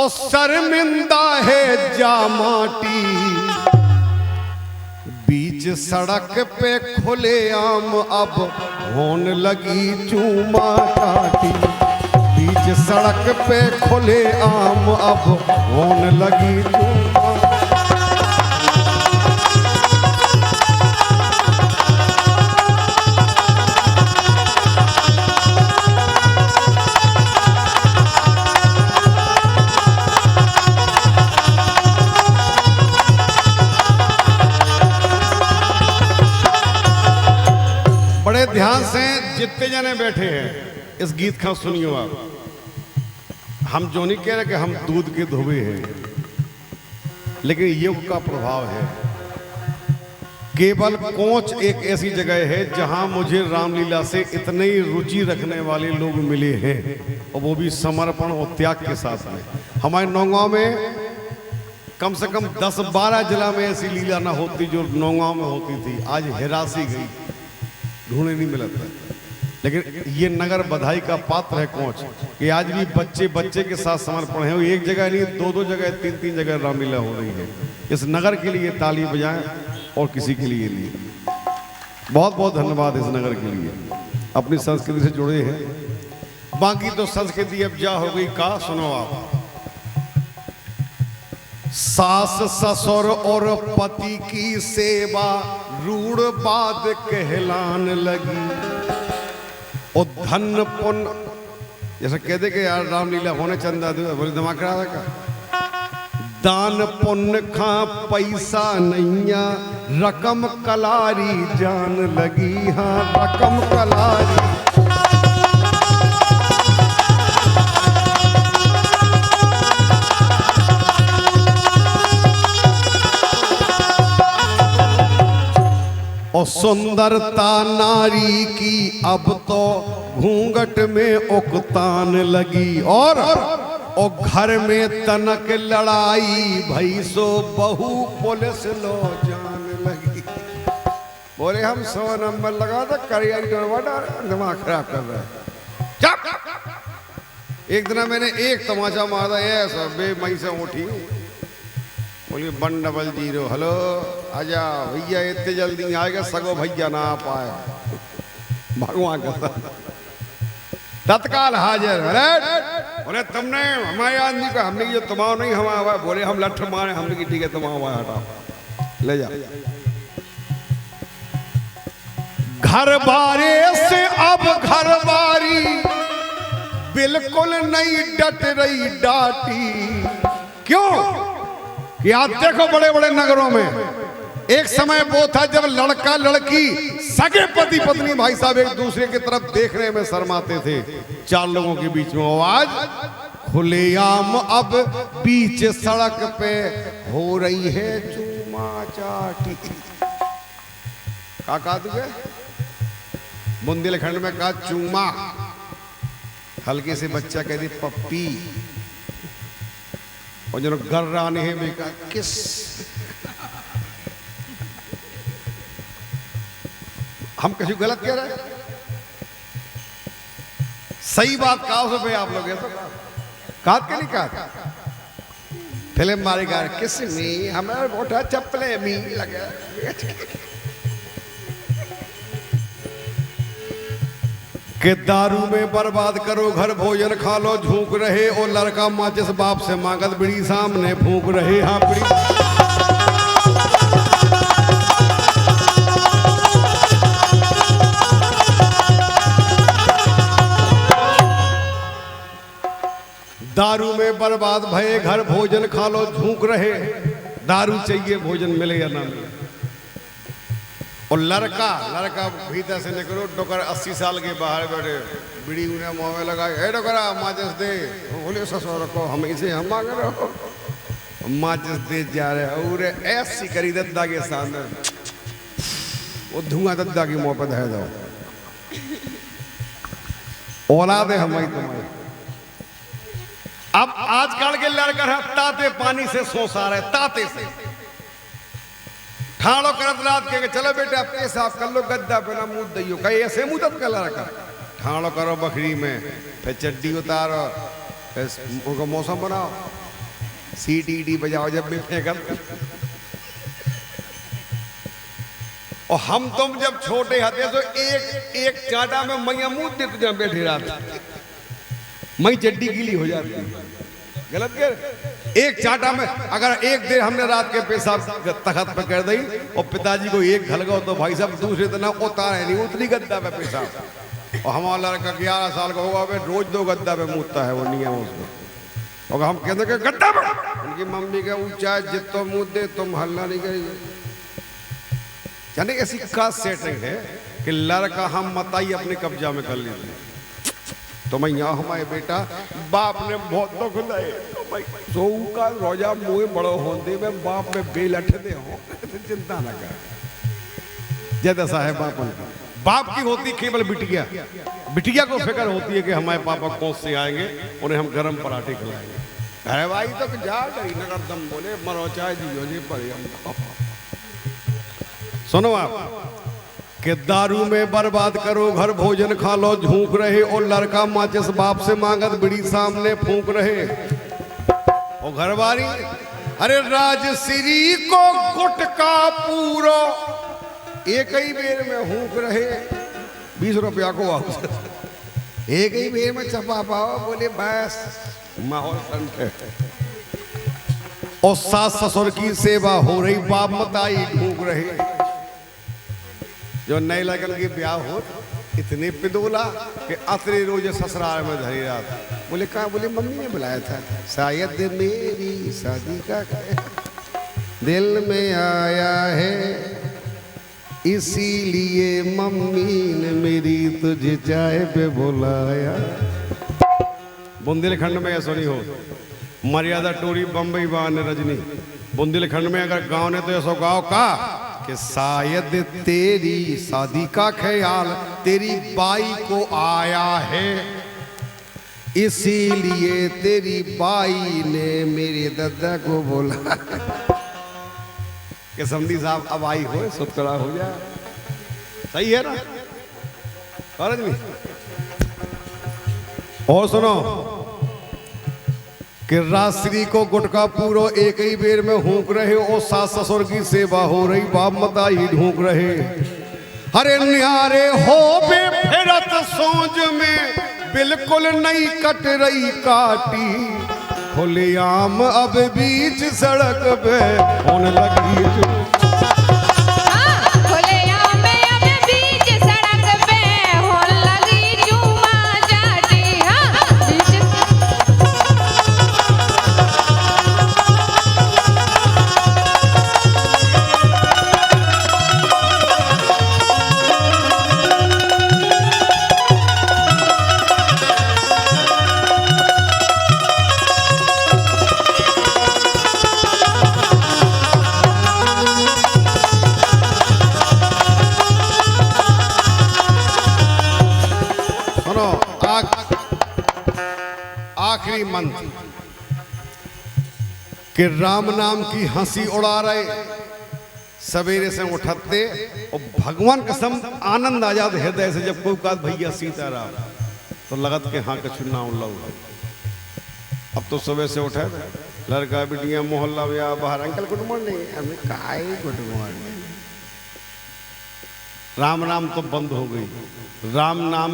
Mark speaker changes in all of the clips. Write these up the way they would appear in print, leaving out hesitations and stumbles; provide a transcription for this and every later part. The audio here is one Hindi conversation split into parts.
Speaker 1: और शर्मिंदा है जामाटी, बीच सड़क पे खुले आम अब होने लगी चूमा चाटी। बीच सड़क पे खुले आम अब होने लगी चूमा। बड़े ध्यान से जितने जने बैठे हैं इस गीत का सुनियो आप। हम जो नहीं कह रहे कि हम दूध के धोबे हैं, लेकिन योग का प्रभाव है। केवल कोच एक ऐसी जगह है जहां मुझे रामलीला से इतनी रुचि रखने वाले लोग मिले हैं, और वो भी समर्पण और त्याग के साथ में। हमारे नौगांव में कम से कम 10-12 जिला में ऐसी लीला ना होती जो नौगांव में होती थी। आज हिरासी गई, ढूंढने नहीं मिला था। लेकिन ये नगर बधाई का पात्र है कोच कि आज भी बच्चे बच्चे के साथ समर्पण है। एक जगह नहीं, 2-2 जगह, 3-3 जगह रामलीला हो रही है। इस नगर के लिए ताली बजाएं और किसी के लिए नहीं। बहुत बहुत धन्यवाद इस नगर के लिए, अपनी संस्कृति से जुड़े हैं। बाकी तो संस्कृति अब जा हो गई का, सुनो आप। सास ससुर और पति की सेवा रूढ़ बात कहलान लगी, और धन पुण्य जैसे कहते कि यार रामलीला होने चंदा दो, बोले दिमाग खराब है का। दान पुण्य खा पैसा नैया, रकम कलारी जान लगी। हाँ रकम कलारी। और सुंदरता नारी की अब तो घूंघट में उकतान लगी, और घर में तनक लड़ाई भई सो बहू पुलिस लो जान लगी। बोले हम 100 नंबर लगा तो करियर दिमाग खराब कर रहा है। एक दिन मैंने एक तमाचा मारा ऐसा बेमई से उठी, बोली 100, हेलो आजा भैया, इतने जल्दी आएगा सगो भैया ना आ पाए। भगवान का तत्काल हाजिर। अरे तुमने हमारे आदमी का, हमने जो तमाम नहीं हमारा, बोले हम लठ मारे, हमने की ठीक है तमाम हटा ले जा। घर बारे से अब घर बारी बिल्कुल नहीं डट रही डाटी। क्यों कि आप देखो बड़े बड़े नगरों में एक समय वो था जब लड़का लड़की सगे पति पत्नी भाई साहब एक दूसरे की तरफ देखने में शर्माते थे 4 लोगों के बीच में। आज खुलेआम अब बीच सड़क पे हो रही है चूमा चाटी। का तुझे बुंदेलखंड में कहा चूमा, हल्के से बच्चा कह दी पप्पी, और जो गर्राने हैं वे का किस। हम कहीं गलत कह रहे हैं? सही बात कहा भाई आप लोग, तो काट के नहीं कहा। फिल्म मारी गा किस में हमारे बोटा चप्पले में लगे। कि दारू में बर्बाद करो घर भोजन खा लो झूक रहे, और लड़का माचिस बाप से मांगत बीड़ी सामने फूंक रहे। हाँ बीड़ी दारू में बर्बाद भये घर भोजन खा लो झूक रहे। दारू चाहिए भोजन मिले या ना मिले। और लड़का भीतर से निकलो, डोकर 80 साल के बाहर बैठे बीड़ी उन्हें मुंह में लगा, ए डोकरा माचिस दे। बोले ससुर रखो हम इसे हम मांग रहे हो, माचिस दे जा रहे। और ऐसी करी दद्दा के सामने वो धुआं दद्दा की मुंह पे दे दो। औलाद है हमारी तुम्हारी। अब आजकल के लड़का ताते पानी से सोसा रहे, ताते से ठाड़ो करत रात के चलो बेटा पेशाब कर लो, गद्दा पे ना मुंह दियो। कहीं ऐसे मुंह तब का लड़का ठाड़ो करो बकरी में, फिर चड्डी उतारो, फिर उनको मौसम बनाओ, सीटी बजाओ जब भी फेंकम। और हम तुम जब छोटे हते तो एक चाटा में मैया मुंह देते जब बैठे रहा मई चड्डी गीली हो जाती। गलत कर एक चाटा में अगर एक देर हमने रात के पेशाब तखत पे कर दी और पिताजी को एक घलगाओ तो भाई साहब दूसरे दिन उतार नहीं उतनी गद्दा पे पेशाब। और हमारा लड़का 11 साल का होगा वे रोज 2 गद्दा पे मूतता है, वो नियम उसमें। और हम कहते हैं गद्दा पे, उनकी मम्मी का ऊंचा जितो मुंह दे तुम हल्ला नहीं करेंगे। यानी ऐसी खास सेटिंग है कि लड़का हम मताई अपने कब्जा में कर लेते हैं। तो मैं यहाँ हमारे बेटा बाप ने बहुत दुख लाए तो सो का रोजा मुँह बड़ो होते में बाप में बेल अठते हो चिंता न कर। जैसा साहेब बाप की होती केवल बिटिया, बिटिया को फिक्र होती है कि हमारे पापा कौन से आएंगे, उन्हें हम गरम पराठे खिलाएंगे। अरे भाई तो जा गई नगर दम बोले मरो चाहे जियो जी पर हम। सुनो आप कि दारू में बर्बाद करो घर भोजन खा लो झूक रहे और लड़का माचिस बाप से मांगत बिड़ी सामने फूंक रहे। और घरवारी अरे राजश्री को गुटका पूरो एक ही बेर में हूक रहे 20 रुपया को वापस एक ही बेर में चपा पाओ बोले बस माहौल ठंड है। और सास ससुर की सेवा हो रही बाप मताई ढूंढ रहे। जो नए लगन के ब्याह हो इतने पिदोला कि अतरे रोज ससुराल में धरी रात। बोले कहा, बोले मम्मी ने बुलाया था। शायद मेरी शादी का दिल में आया है इसीलिए मम्मी ने मेरी तुझे चाय पे बुलाया। बुंदेलखंड में ऐसा नहीं हो। मर्यादा टोरी बम्बई बान रजनी बुंदेलखंड में अगर गांव ने तो ऐसा गाँव का कि शायद तेरी शादी का ख्याल तेरी बाई को आया है इसीलिए तेरी बाई ने मेरे दादा को बोला कि समझी साहब अब आई हो सुतरा हो जाए। सही है ना? और सुनो कि राजश्री को गुटका पूरो एक ही बेर में हूक रहे और सास ससुर की सेवा हो रही बाप मताई ढूंढ रहे। हरे न्यारे हो बे फिरत सोच में बिल्कुल नहीं कट रही काटी खुलेआम अब बीच सड़क पे होने लगी आखिरी मंत्र कि राम नाम की हंसी उड़ा रहे सवेरे से उठते और भगवान कसम आनंद आ जाता हृदय से जब कोई कहा भैया सीताराम तो लगत के हाँ कछु ना उल्ला। अब तो सुबह से उठे लड़का बिटिया मोहल्ला में बाहर अंकल गुड मॉर्निंग हमें काय गुड मॉर्निंग। राम नाम तो बंद हो गई। राम नाम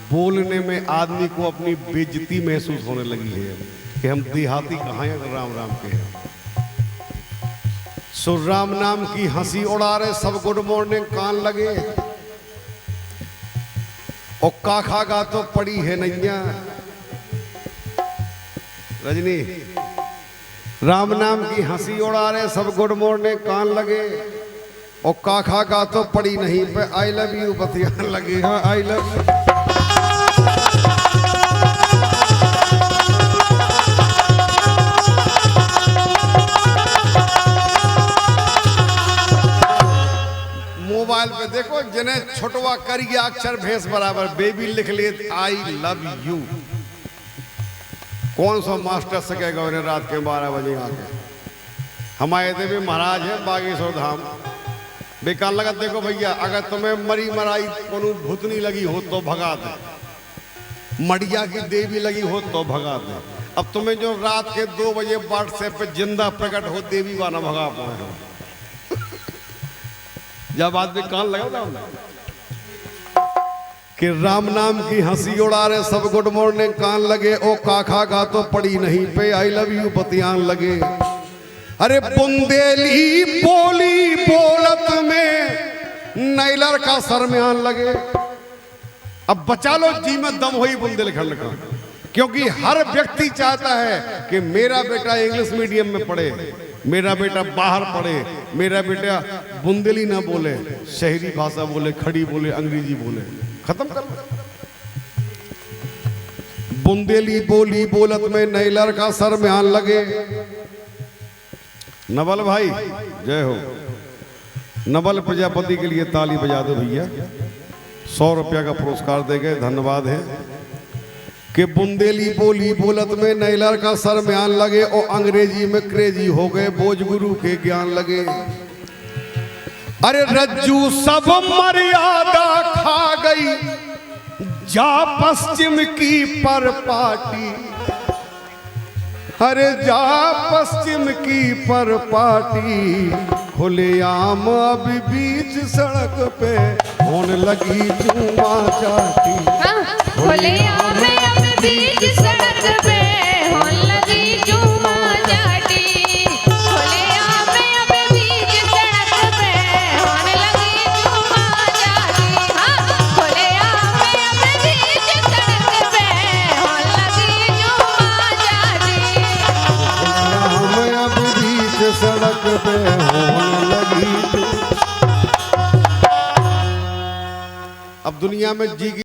Speaker 1: बोलने में आदमी को अपनी बेइज्जती महसूस होने लगी है कि हम देहाती कहाँ हैं राम राम के हैं। सो राम नाम की हंसी उड़ा रहे सब गुड मॉर्निंग कान लगे और काखा गा तो पड़ी है नैया रजनी। राम नाम की हंसी उड़ा रहे सब गुड मॉर्निंग कान लगे और काखा गा तो पड़ी नहीं पे आई लव यू बतियान लगे। हाँ आई लव यू। मोबाइल पे देखो जिन्हें छोटवा करिए अक्षर भेस बराबर बेबी लिख ले आई लव यू। कौन सा मास्टर सकेगा उन्हें रात के 12 बजे आके। हमारे देवी महाराज है बागेश्वर धाम बेकार लगा। देखो भैया अगर तुम्हें मरी मराई कोनो भूतनी लगी हो तो भगा दे, मड़िया की देवी लगी हो तो भगा दे। अब तुम्हें जो रात के 2 बजे व्हाट्सएप पे जिंदा प्रकट हो देवी वाना भगा पाए जब आदमी कान लगा था कि राम नाम की हंसी उड़ा रहे सब गुड मॉर्निंग कान लगे, ओ काखा गा तो पड़ी नहीं पे आई लव यू बतियान लगे। अरे बुंदेली बोली बोलत में नैलर का सरम्यान लगे। अब बचा लो जी में दम हुई बुंदेलखंड का, क्योंकि हर व्यक्ति चाहता है कि मेरा बेटा इंग्लिश मीडियम में पढ़े, मेरा बेटा बाहर पढ़े, मेरा बेटा बुंदेली ना बोले, शहरी भाषा बोले, खड़ी बोले, अंग्रेजी बोले। खत्म कर बुंदेली बोली बोलत में नैलर का सरम्यान लगे। नवल भाई जय हो। नवल प्रजापति के लिए ताली बजा दो भैया। 100 रुपया का पुरस्कार दे गए, धन्यवाद है। कि बुंदेली बोली बोलत में नैलर का सरम्यान लगे और अंग्रेजी में क्रेजी हो गए, बोझ गुरु के ज्ञान लगे। अरे रज्जू सब मर्यादा खा गई, जा पश्चिम की पर पाटी। अरे जा पश्चिम की पर पाटी, खुलेआम अब बीच सड़क पे होने लगी चूमा चाटी।
Speaker 2: खुलेआम अब बीच सड़क पे होने लगी चूमा चाटी। खुलेआम अब बीच सड़क पे होने लगी चूमा चाटी। खुलेआम अब बीच सड़क पे होने लगी चूमा चाटी।
Speaker 1: अब बीच सड़क पे होने लगी। अब दुनिया में जी